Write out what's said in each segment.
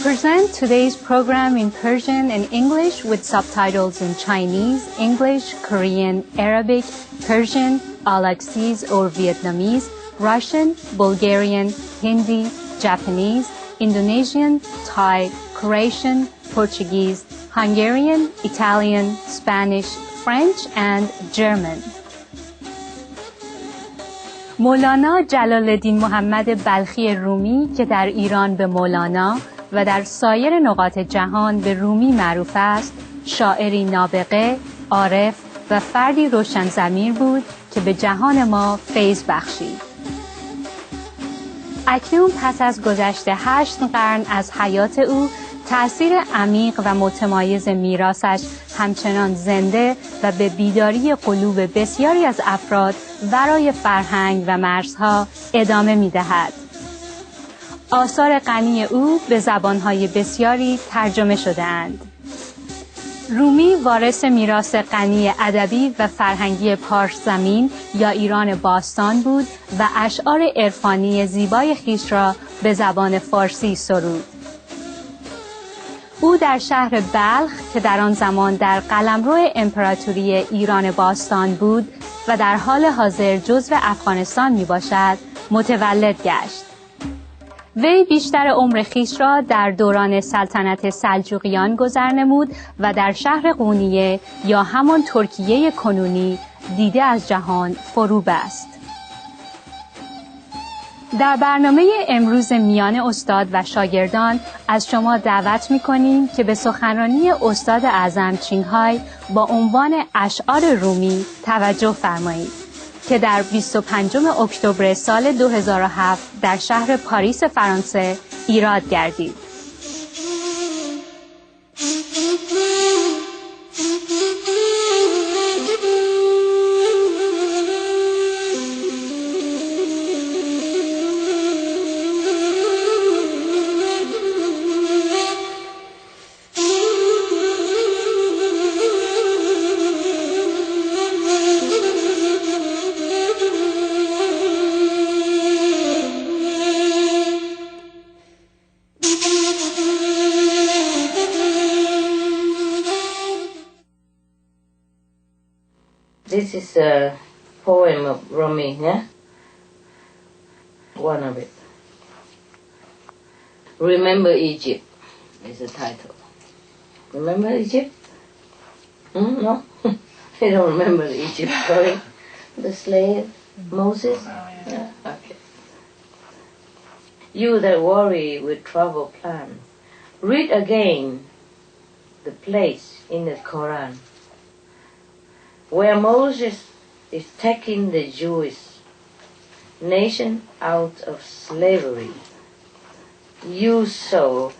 present today's program in Persian and English with subtitles in Chinese, English, Korean, Arabic, Persian, Alaxese or Vietnamese, Russian, Bulgarian, Hindi, Japanese, Indonesian, Thai, Croatian, Portuguese, Hungarian, Italian, Spanish, French, and German. مولانا جلال الدین محمد بلخی رومی که در ایران به مولانا و در سایر نقاط جهان به رومی معروف است، شاعری نابغه، عارف و فردی روشنضمیر بود که به جهان ما فیض بخشید. اکنون پس از گذشت 8 قرن از حیات او، تأثیر عمیق و متمایز میراثش همچنان زنده و به بیداری قلوب بسیاری از افراد ورای فرهنگ و مرزها ادامه می‌دهد. آثار غنی او به زبان‌های بسیاری ترجمه شده‌اند. رومی وارث میراث غنی ادبی و فرهنگی پارس زمین یا ایران باستان بود و اشعار عرفانی زیبای خویش را به زبان فارسی سرود. او در شهر بلخ که در آن زمان در قلمرو امپراتوری ایران باستان بود و در حال حاضر جزو افغانستان می باشد، متولد گشت. وی بیشتر عمر خویش را در دوران سلطنت سلجوقیان گذر نمود و در شهر قونیه یا همان ترکیه کنونی دیده از جهان فرو بست. در برنامه امروز میان استاد و شاگردان از شما دعوت می‌کنیم که به سخنرانی استاد اعظم چینگهای با عنوان اشعار رومی توجه فرمایید که در 25 اکتبر سال 2007 در شهر پاریس فرانسه ایراد گردید. This is a poem of Rumi, yeah? One of it. Remember Egypt is the title. Remember Egypt? No? They don't remember the Egypt story. The slave, Moses? Yeah, okay. You that worry with trouble plans, read again the place in the Quran where Moses is taking the Jewish nation out of slavery. You so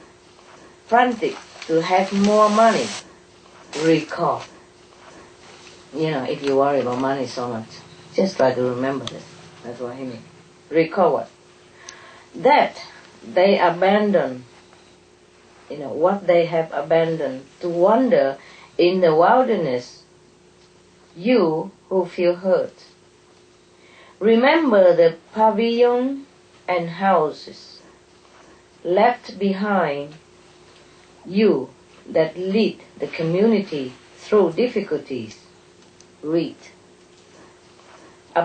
frantic to have more money, recall. You know, if you worry about money so much, just try to remember this. That's what he means. Recall what? That they abandon, what they have abandoned to wander in the wilderness. You who feel hurt, remember the pavilion and houses left behind. You that lead the community through difficulties, read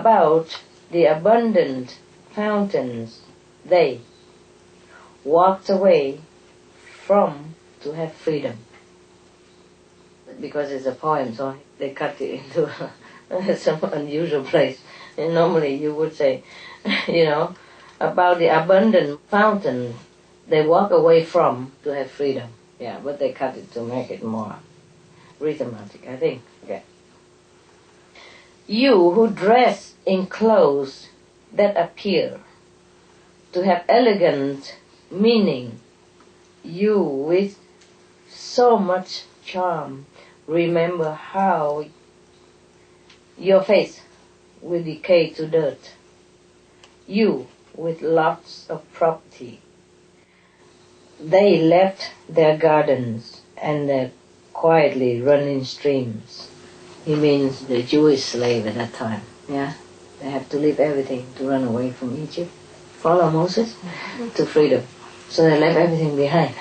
about the abundant fountains they walked away from to have freedom. Because it's a poem, so they cut it into some unusual place. And normally you would say, about the abundant fountain they walk away from to have freedom. Yeah, but they cut it to make it more rhythmatic, I think. Okay. You who dress in clothes that appear to have elegant meaning, you with so much charm, remember how your face will decay to dirt. You with lots of property, they left their gardens and their quietly running streams. He means the Jewish slave at that time. Yeah, they have to leave everything to run away from Egypt, follow Moses to freedom. So they left everything behind.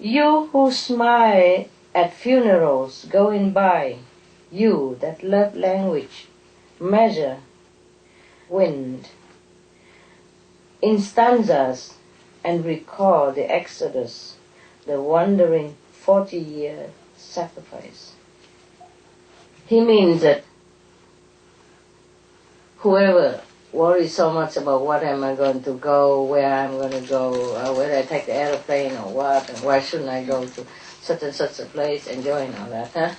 You who smile at funerals going by, you that love language, measure, wind, in stanzas and recall the exodus, the wandering 40-year sacrifice. He means that whoever worries so much about what am I going to go, where I'm going to go, whether I take the aeroplane or what, and why shouldn't I go to such and such a place, enjoying all that, huh?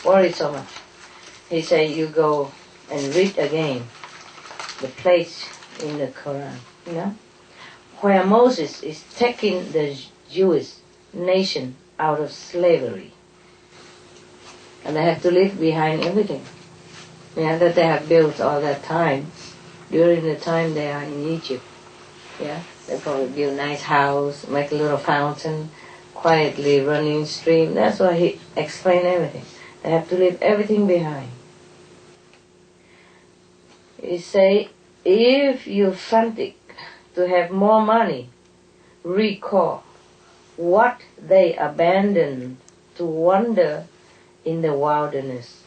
Worry so much. He say you go and read again the place in the Quran, you know, where Moses is taking the Jewish nation out of slavery. And they have to leave behind everything, yeah, that they have built all that time, during the time they are in Egypt. Yeah, they probably build a nice house, make a little fountain, quietly running stream. That's why he explained everything. They have to leave everything behind. He say, if you frantic to have more money, recall what they abandoned to wander in the wilderness.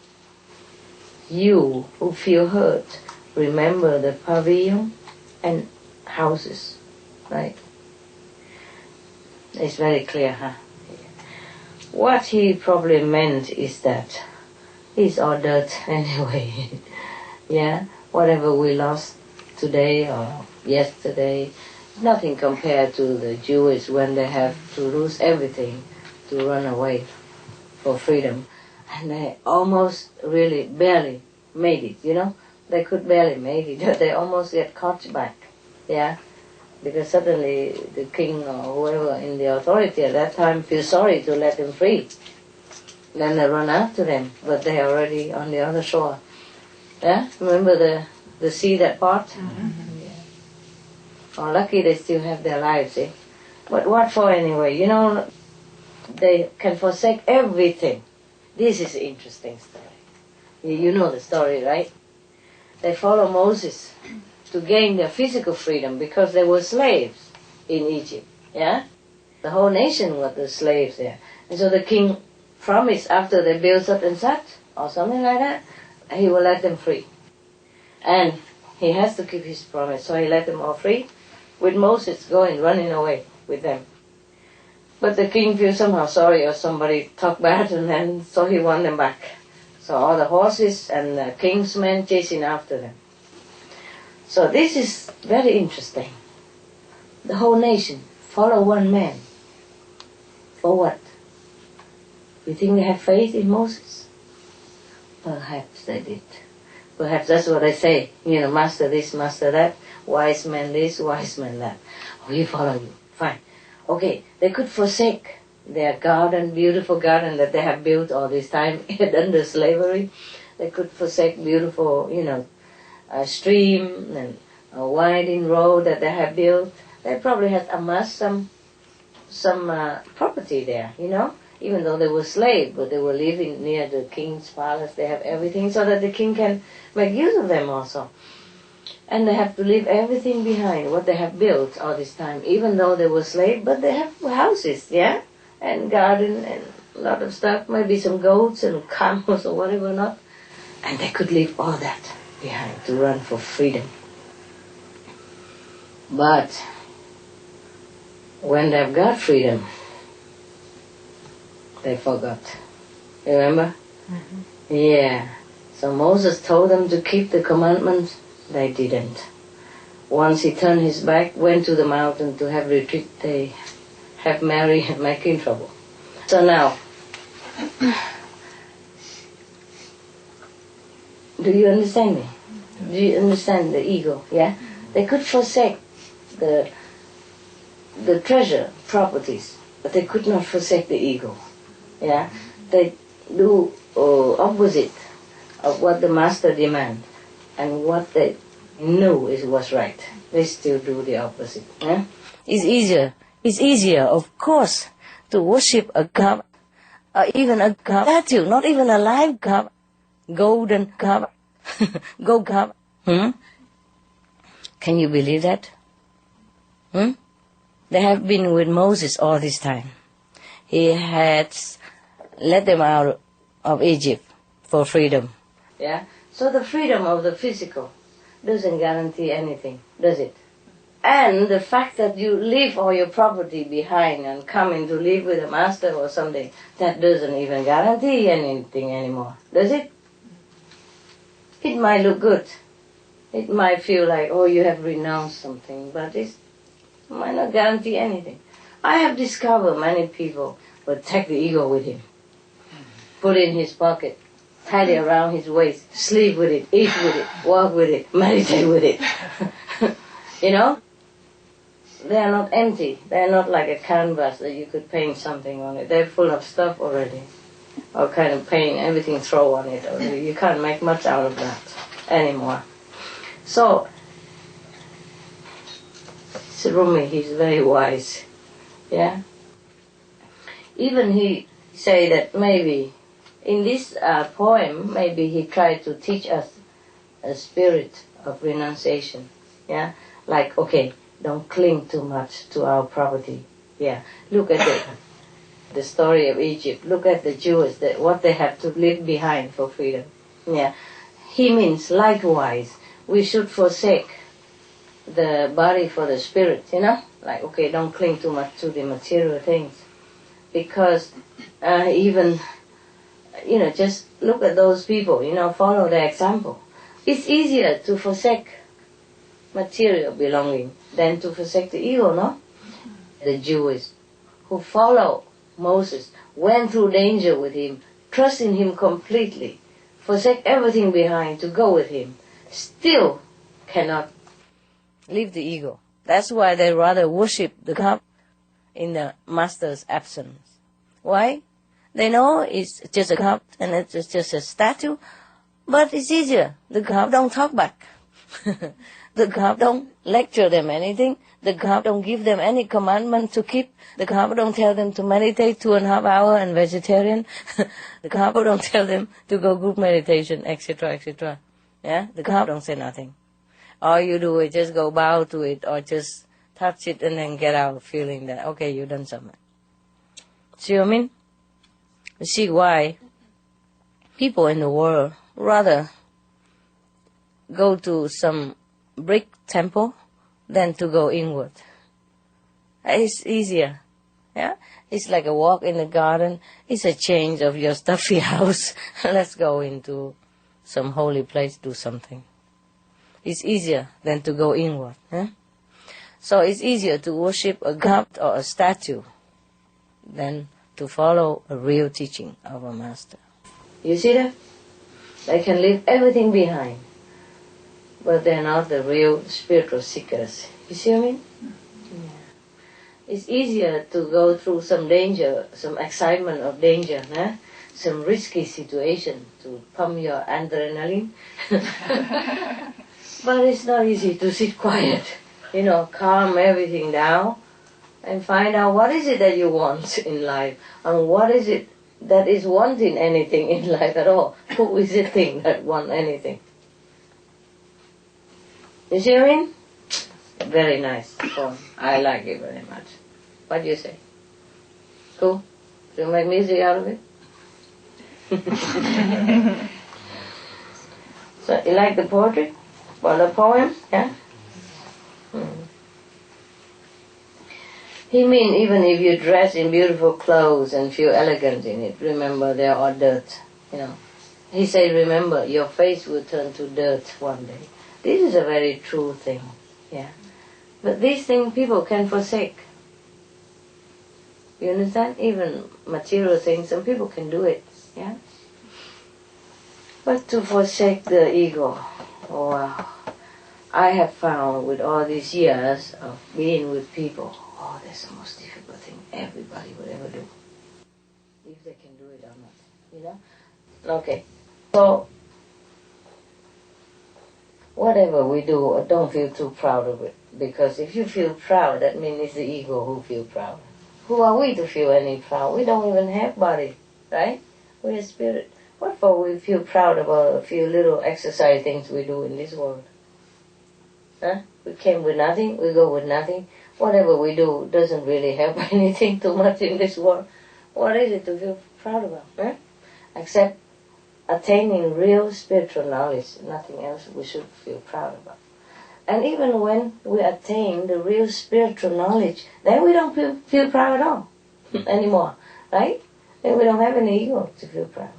You who feel hurt, remember the pavilion and houses, right? It's very clear, huh? What he probably meant is that it's all dirt anyway. Yeah, whatever we lost today or yesterday, nothing compared to the Jews when they have to lose everything to run away for freedom. And they almost really barely made it, you know. They could barely make it. They almost get caught back, yeah. Because suddenly the king or whoever in the authority at that time feels sorry to let them free. Then they run after them, but they are already on the other shore. Yeah? Remember the sea that part? Mm-hmm. Yeah. Oh, lucky they still have their lives, eh? But what for anyway? You know, they can forsake everything. This is an interesting story. You know the story, right? They follow Moses to gain their physical freedom because they were slaves in Egypt, yeah? The whole nation was the slaves there. And so the king promised after they built such and such, or something like that, he will let them free. And he has to keep his promise, so he let them all free, with Moses running away with them. But the king feels somehow sorry, or somebody talked bad, and then so he won them back. So all the horses and the king's men chasing after them. So this is very interesting. The whole nation follow one man. For what? You think they have faith in Moses? Perhaps they did. Perhaps that's what they say. You know, master this, master that. Wise man this, wise man that. We follow you. Fine. Okay, they could forsake their garden, beautiful garden that they have built all this time under slavery. They could forsake beautiful, you know, a stream and a winding road that they have built. They probably had amassed some property there, you know, even though they were slaves, but they were living near the king's palace. They have everything so that the king can make use of them also. And they have to leave everything behind, what they have built all this time, even though they were slaves, but they have houses, yeah, and garden and a lot of stuff, maybe some goats and camels or whatever not. And they could leave all that behind to run for freedom. But when they've got freedom, they forgot. Remember? Mm-hmm. Yeah. So Moses told them to keep the commandments. They didn't. Once he turned his back, went to the mountain to have retreat, they have Mary making trouble. So now, do you understand me? Do you understand the ego? Yeah? They could forsake the treasure, properties, but they could not forsake the ego. Yeah? They do opposite of what the master demands and what they knew was right. They still do the opposite. Yeah? It's easier, of course, to worship a god, or even a god statue, not even a live god, golden god, gold god. Can you believe that? They have been with Moses all this time. he had let them out of Egypt for freedom. Yeah. So the freedom of the physical doesn't guarantee anything, does it? And the fact that you leave all your property behind and come in to live with a master or something, that doesn't even guarantee anything anymore, does it? It might look good. It might feel like, oh, you have renounced something, but it might not guarantee anything. I have discovered many people will take the ego with him, put it in his pocket, tie it around his waist, sleep with it, eat with it, walk with it, meditate with it. You know? They are not empty. They are not like a canvas that you could paint something on it. They're full of stuff already. All kind of paint, everything throw on it already. You can't make much out of that anymore. So, Rumi, he's very wise. Yeah? Even he say that maybe in this poem, maybe he tried to teach us a spirit of renunciation. Yeah? Like, okay, don't cling too much to our property. Yeah. Look at the story of Egypt. Look at the Jews, what they have to leave behind for freedom. Yeah. He means likewise, we should forsake the body for the spirit, you know? Like, okay, don't cling too much to the material things. Because even, you know, just look at those people, you know, follow their example. It's easier to forsake material belonging than to forsake the ego, no? The Jews who follow Moses went through danger with him, trust in him completely, forsake everything behind to go with him, still cannot leave the ego. That's why they rather worship the cup in the master's absence. Why? They know it's just a cup and it's just a statue, but it's easier. The cup don't talk back. The cup don't lecture them anything. The cup don't give them any commandment to keep. The cup don't tell them to meditate 2.5 hours and vegetarian. The cup don't tell them to go group meditation, etc., etc. Yeah? The cup don't say nothing. All you do is just go bow to it or just touch it and then get out feeling that, okay, you've done something. See what I mean? You see why people in the world rather go to some brick temple than to go inward. It's easier. Yeah? It's like a walk in the garden. It's a change of your stuffy house. Let's go into some holy place, do something. It's easier than to go inward. Eh? So it's easier to worship a god or a statue than to follow a real teaching of a master. You see that? They can leave everything behind, but they're not the real spiritual seekers. You see what I mean? Yeah. It's easier to go through some danger, some excitement of danger, eh? Some risky situation to pump your adrenaline. But it's not easy to sit quiet, you know, calm everything down and find out what is it that you want in life and what is it that is wanting anything in life at all. Who is the thing that want anything? You see what I mean? Very nice poem. I like it very much. What do you say? Cool? Do you make music out of it? So you like the poetry? Or the poem? Yeah? He mean even if you dress in beautiful clothes and feel elegant in it, remember they are all dirt, you know. He said, remember, your face will turn to dirt one day. This is a very true thing, yeah. But these things people can forsake. You understand? Even material things, some people can do it, yeah. But to forsake the ego, oh wow. I have found with all these years of being with people, oh, that's the most difficult thing everybody would ever do. If they can do it or not, you know? Okay. So, whatever we do, don't feel too proud of it. Because if you feel proud, that means it's the ego who feels proud. Who are we to feel any proud? We don't even have body, right? We're spirit. What for we feel proud about a few little exercise things we do in this world? Huh? We came with nothing, we go with nothing. Whatever we do doesn't really help anything too much in this world. What is it to feel proud about? Huh? Except attaining real spiritual knowledge, nothing else we should feel proud about. And even when we attain the real spiritual knowledge, then we don't feel proud at all anymore, right? Then we don't have any ego to feel proud.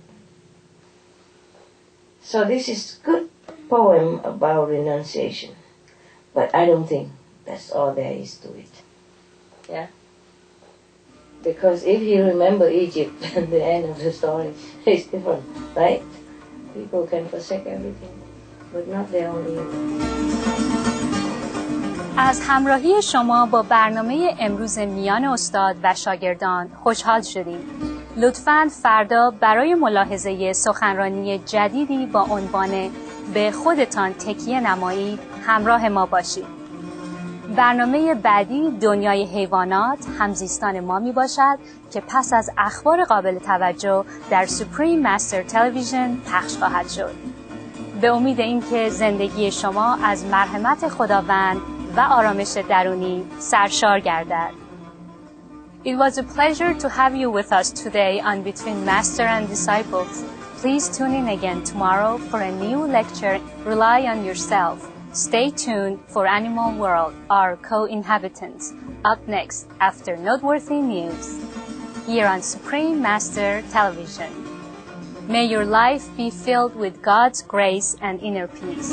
So this is a good poem about renunciation, but I don't think that's all there is to it. Yeah? Because if you remember Egypt at the end of the story, it's different, right? People can forsake everything, but not their own ego. از همراهی شما با برنامه امروز میان استاد و شاگردان خوشحال شدیم. لطفاً فردا برای ملاحظه سخنرانی جدیدی با عنوان به خودتان تکیه نمایید همراه ما باشید. برنامه بعدی دنیای حیوانات همزیستان ما می باشد که پس از اخبار قابل توجه در Supreme Master Television پخش خواهد شد. به امید اینکه زندگی شما از مرحمت خداوند و آرامش درونی سرشار گردد. It was a pleasure to have you with us today on Between Master and Disciples. Please tune in again tomorrow for a new lecture, Rely on Yourself. Stay tuned for Animal World, our co-inhabitants, up next after noteworthy news, here on Supreme Master Television. May your life be filled with God's grace and inner peace.